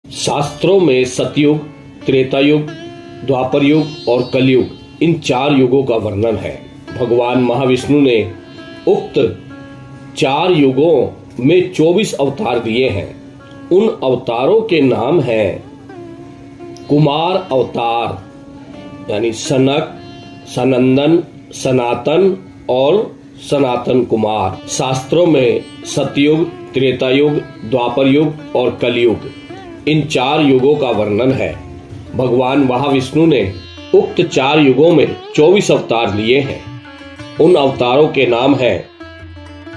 शास्त्रों में सतयुग, त्रेता युग, द्वापर युग और कलयुग इन 4 युगों का वर्णन है। भगवान महाविष्णु ने उक्त 4 युगों में 24 अवतार दिए हैं। उन अवतारों के नाम हैं कुमार अवतार यानी सनक, सनंदन, सनातन और सनातन कुमार। शास्त्रों में सतयुग, त्रेता युग, द्वापर युग और कलयुग इन 4 युगों का वर्णन है। भगवान महाविष्णु ने उक्त 4 युगों में 24 अवतार लिए हैं। उन अवतारों के नाम हैं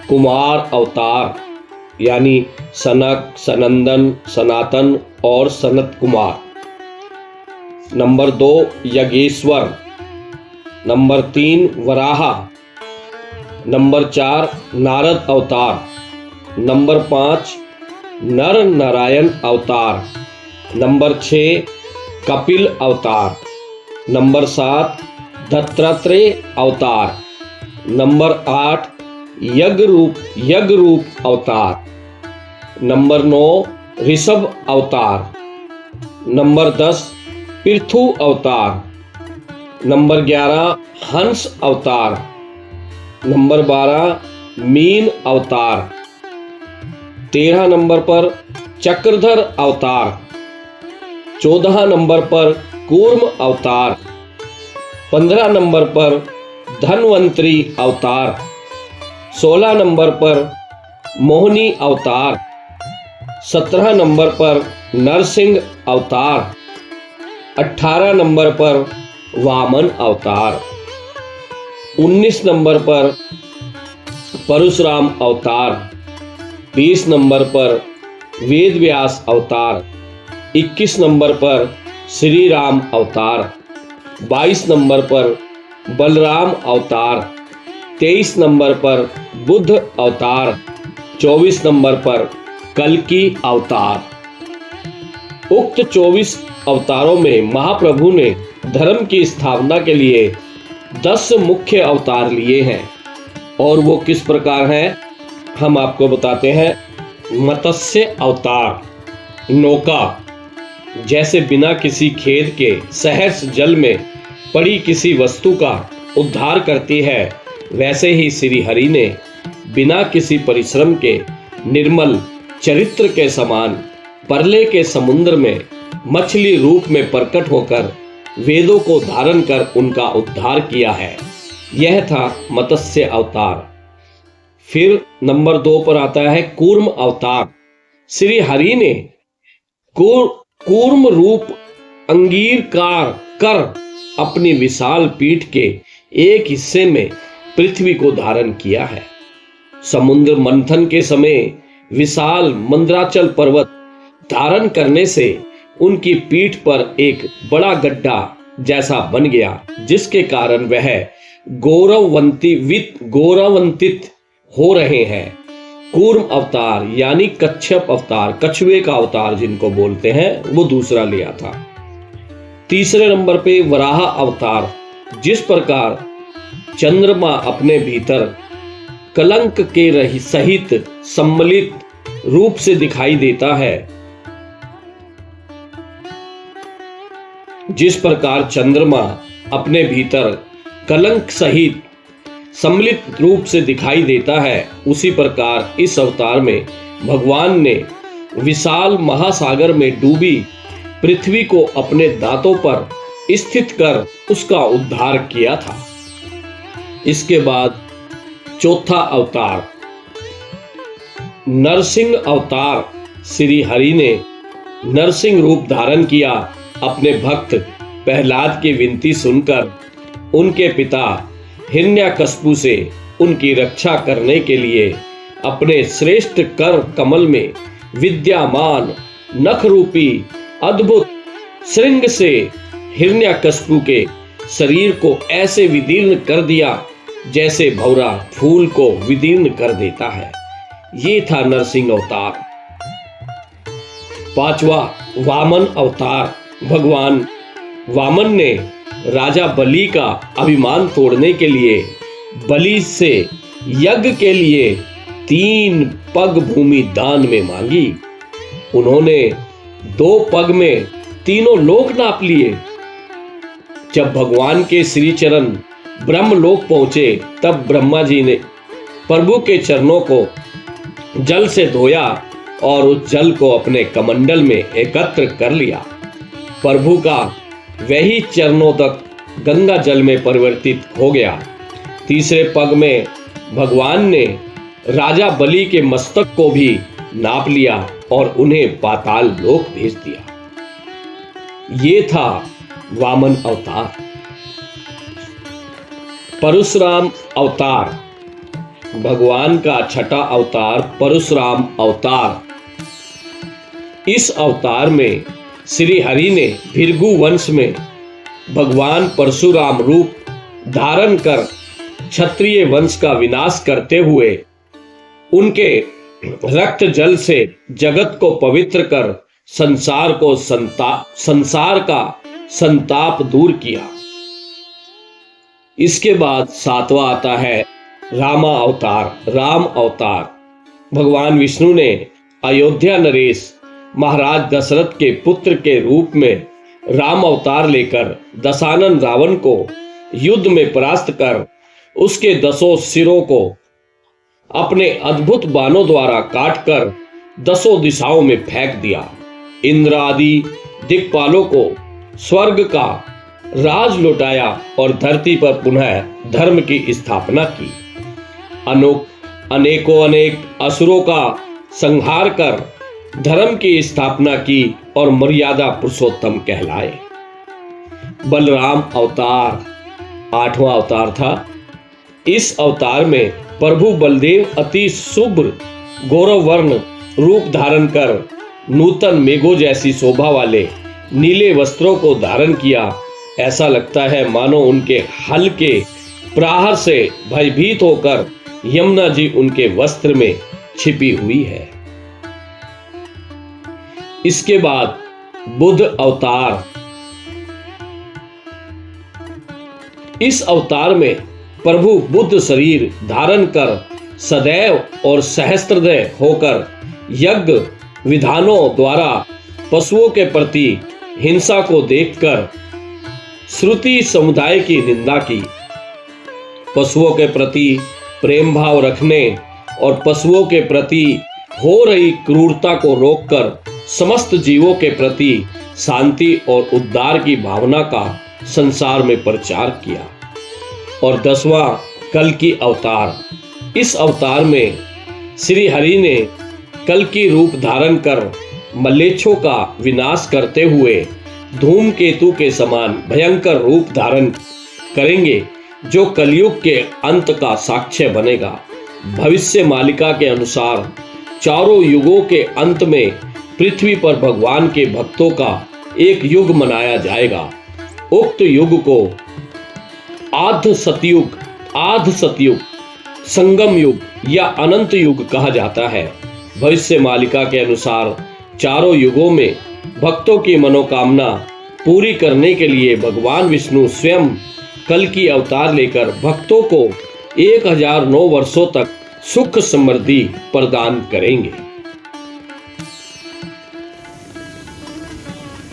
कुमार अवतार यानी सनक, सनंदन, सनातन और Sanat Kumar. Number 2 Yagyeshwar. Number 3 Varaha. Number 4 Narad अवतार। नंबर 5 नर नारायण अवतार। नंबर 6 कपिल अवतार। नंबर 7 दत्तात्रेय अवतार। नंबर 8 यज्ञ रूप अवतार। नंबर 9 ऋषभ अवतार। नंबर 10 पृथु अवतार। नंबर 11 हंस अवतार। नंबर 12 मीन अवतार। 13 नंबर पर चक्रधर अवतार। 14 नंबर पर कूर्म अवतार। 15 नंबर पर धन्वंतरी अवतार। 16 नंबर पर मोहिनी अवतार। 17 नंबर पर नरसिंह अवतार। 18 नंबर पर वामन अवतार। 19 नंबर पर परशुराम अवतार। 20 नंबर पर वेद व्यास अवतार। 21 नंबर पर श्री राम अवतार। 22 नंबर पर बलराम अवतार। 23 नंबर पर बुद्ध अवतार। 24 नंबर पर कल्कि अवतार। उक्त 24 अवतारों में महाप्रभु ने धर्म की स्थापना के लिए 10 मुख्य अवतार लिए हैं और वो किस प्रकार हैं हम आपको बताते हैं। मत्स्य अवतार, नौका जैसे बिना किसी खेद के सहर्ष जल में पड़ी किसी वस्तु का उद्धार करती है, वैसे ही श्री हरि ने बिना किसी परिश्रम के निर्मल चरित्र के समान परले के समुद्र में मछली रूप में प्रकट होकर वेदों को धारण कर उनका उद्धार किया है। यह था मत्स्य अवतार। फिर नंबर 2 पर आता है कूर्म अवतार। श्री हरि ने कूर्म रूप अंगीकार कर अपनी विशाल पीठ के एक हिस्से में पृथ्वी को धारण किया है। समुद्र मंथन के समय विशाल मंदराचल पर्वत धारण करने से उनकी पीठ पर एक बड़ा गड्ढा जैसा बन गया, जिसके कारण वह गौरवान्वित हो रहे हैं। कूर्म अवतार यानी कच्छप अवतार, कछुए का अवतार जिनको बोलते हैं, वो दूसरा लिया था। तीसरे नंबर पे वराह अवतार। जिस प्रकार चंद्रमा अपने भीतर कलंक के सहित सम्मिलित रूप से दिखाई देता है, जिस प्रकार चंद्रमा अपने भीतर कलंक सहित सम्मिलित रूप से दिखाई देता है, उसी प्रकार इस अवतार में भगवान ने विशाल महासागर में डूबी पृथ्वी को अपने दांतों पर स्थित कर उसका उद्धार किया था। इसके बाद चौथा अवतार नरसिंह अवतार। श्री हरि ने नरसिंह रूप धारण किया। अपने भक्त प्रहलाद की विनती सुनकर उनके पिता हिरण्यकश्यप से उनकी रक्षा करने के लिए अपने श्रेष्ठ कर कमल में विद्यमान नख रूपी अद्भुत श्रृंग से हिरण्यकश्यप के शरीर को ऐसे विदीर्ण कर दिया जैसे भौरा फूल को विदीर्ण कर देता है। ये था नरसिंह अवतार। 5वां वामन अवतार। भगवान वामन ने राजा बलि का अभिमान तोड़ने के लिए बलि से यज्ञ के लिए 3 पग भूमि दान में मांगी। उन्होंने 2 पग में तीनों लोक नाप लिए। जब भगवान के श्री चरण ब्रह्मलोक पहुंचे तब ब्रह्मा जी ने प्रभु के चरणों को जल से धोया और उस जल को अपने कमंडल में एकत्र कर लिया। प्रभु का वही चरणों तक गंगा जल में परिवर्तित हो गया। तीसरे पग में भगवान ने राजा बलि के मस्तक को भी नाप लिया और उन्हें पाताल लोक भेज दिया। ये था वामन अवतार। परशुराम अवतार, भगवान का छठा अवतार परशुराम अवतार। इस अवतार में श्री हरि ने भृगु वंश में भगवान परशुराम रूप धारण कर क्षत्रिय वंश का विनाश करते हुए उनके रक्त जल से जगत को पवित्र कर संसार का संताप दूर किया। इसके बाद 7वां आता है रामा अवतार, राम अवतार। भगवान विष्णु ने अयोध्या नरेश महाराज दशरथ के पुत्र के रूप में राम अवतार लेकर दशानन रावण को युद्ध में परास्त कर उसके 10 सिरों को अपने अद्भुत बाणों द्वारा काटकर 10 दिशाओं में फेंक दिया। इंद्र आदि दिक्पालों को स्वर्ग का राज लौटाया और धरती पर पुनः धर्म की स्थापना की। अनेक असुरों का संहार कर धर्म की स्थापना की और मर्यादा पुरुषोत्तम कहलाए। बलराम अवतार 8वां अवतार था। इस अवतार में प्रभु बलदेव अति शुभ्र गौरव वर्ण रूप धारण कर नूतन मेघों जैसी शोभा वाले नीले वस्त्रों को धारण किया। ऐसा लगता है मानो उनके हल्के प्रहार से भयभीत होकर यमुना जी उनके वस्त्र में छिपी हुई है। इसके बाद बुद्ध अवतार। इस अवतार में प्रभु बुद्ध शरीर धारण कर सदैव और सहस्त्रदय होकर यज्ञ विधानों द्वारा पशुओं के प्रति हिंसा को देखकर श्रुति समुदाय की निंदा की। पशुओं के प्रति प्रेम भाव रखने और पशुओं के प्रति हो रही क्रूरता को रोककर समस्त जीवों के प्रति शांति और उद्धार की भावना का संसार में प्रचार किया। और 10वां कल्कि अवतार। इस अवतार में श्री हरि ने कल्कि रूप धारण कर मलेच्छों का विनाश करते हुए धूमकेतु के समान भयंकर रूप धारण करेंगे जो कलयुग के अंत का साक्ष्य बनेगा। भविष्य मालिका के अनुसार चारों युगों के अंत में पृथ्वी पर भगवान के भक्तों का एक युग मनाया जाएगा। उक्त युग को आध सतयुग, संगम युग या अनंत युग कहा जाता है। भविष्य मालिका के अनुसार चारों युगों में भक्तों की मनोकामना पूरी करने के लिए भगवान विष्णु स्वयं कल्कि अवतार लेकर भक्तों को 1009 वर्षों तक सुख समृद्धि प्रदान करेंगे।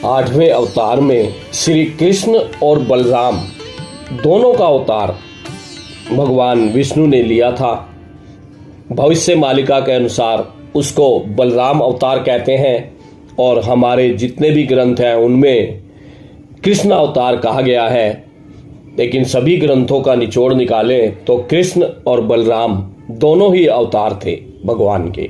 8वें अवतार में श्री कृष्ण और बलराम दोनों का अवतार भगवान विष्णु ने लिया था। भविष्य मालिका के अनुसार उसको बलराम अवतार कहते हैं और हमारे जितने भी ग्रंथ हैं उनमें कृष्ण अवतार कहा गया है। लेकिन सभी ग्रंथों का निचोड़ निकालें तो कृष्ण और बलराम दोनों ही अवतार थे भगवान के।